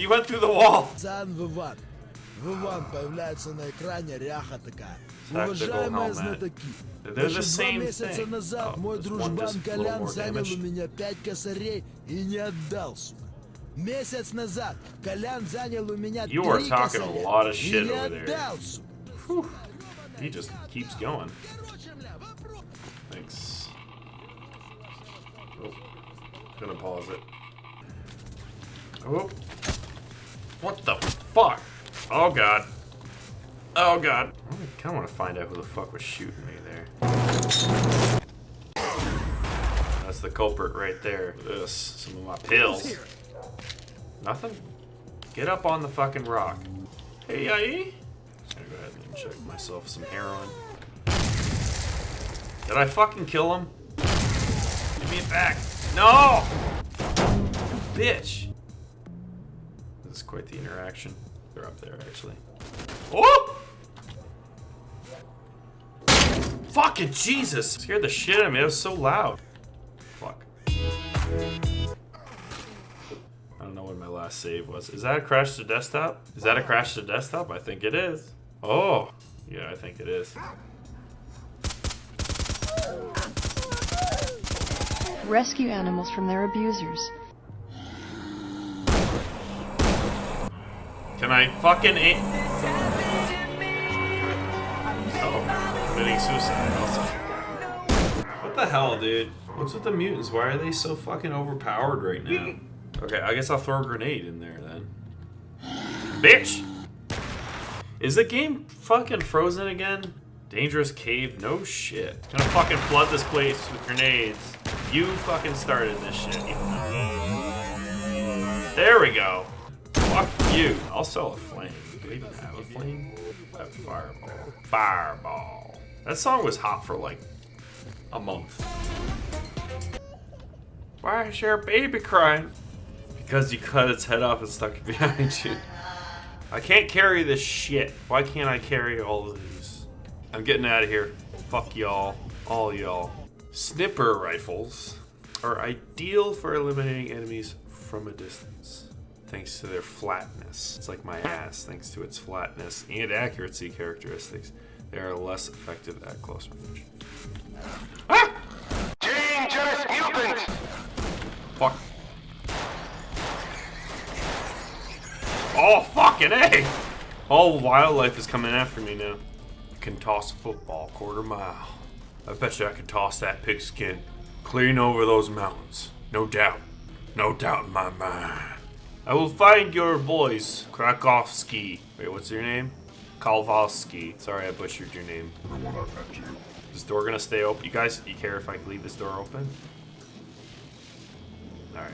You went through the wall. Выван появляется на экране, ряха такая. Tactical Уважаемые helmet. знатоки, They're the еще 2 same месяца thing. назад мой this one дружбан just a little Колян more занял damage. у меня 5 косарей и не отдал, сука. Месяц назад Колян занял у меня 3 You are talking a lot of косаря и shit не over there. отдал, сука. Whew. He just keeps going. Thanks. Oh, gonna pause it. Oh. What the fuck? Oh god. Oh god. I kinda wanna find out who the fuck was shooting me there. That's the culprit right there. This. Some of my pills. Nothing? Get up on the fucking rock. Hey, Yai. Just gonna go ahead and check myself some heroin. Did I fucking kill him? Give me it back. No! Bitch. This is quite the interaction. They're up there, actually. Oh! Fucking Jesus! Scared the shit out of me. It was so loud. Fuck. I don't know what my last save was. Is that a crash to desktop? Is that a crash to desktop? I think it is. Oh! Yeah, I think it is. Rescue animals from their abusers. Can I fucking Oh, committing suicide also. What the hell, dude? What's with the mutants? Why are they so fucking overpowered right now? Okay, I guess I'll throw a grenade in there then. Bitch! Is the game fucking frozen again? Dangerous cave? No shit. Gonna fucking flood this place with grenades. You fucking started this shit. There we go. Fuck you. I'll sell a flame. Do I even have a flame? I have fireball. Fireball. That song was hot for like a month. Why is your baby crying? Because you cut its head off and stuck it behind you. I can't carry this shit. Why can't I carry all of these? I'm getting out of here. Fuck y'all. All y'all. Sniper rifles are ideal for eliminating enemies from a distance, thanks to their flatness. It's like my ass, thanks to its flatness and accuracy characteristics. They are less effective at close range. Ah! Dangerous mutant! Fuck. Oh, fucking A! All wildlife is coming after me now. Can toss a football 1/4 mile. I bet you I could toss that pigskin clean over those mountains. No doubt. No doubt in my mind. I will find your boys, Krakowski. Wait, what's your name? Kalvalski. Sorry I butchered your name. Is this door gonna stay open? You guys, you care if I leave this door open? Alright.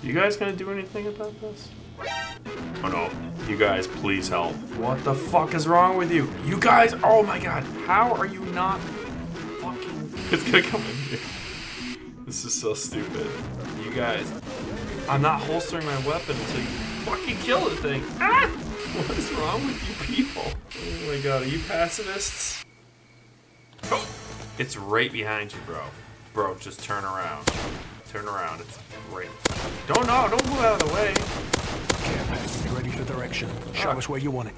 You guys gonna do anything about this? Oh no. You guys, please help. What the fuck is wrong with you? You guys, oh my god. How are you not fucking... It's gonna come in here. This is so stupid. You guys, I'm not holstering my weapon until you fucking kill the thing. Ah! What is wrong with you people? Oh my god, are you pacifists? Oh, it's right behind you, bro. Bro, just turn around. Turn around, it's right. Don't move out of the way. Be ready for direction. Show us where you want it.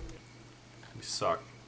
We suck.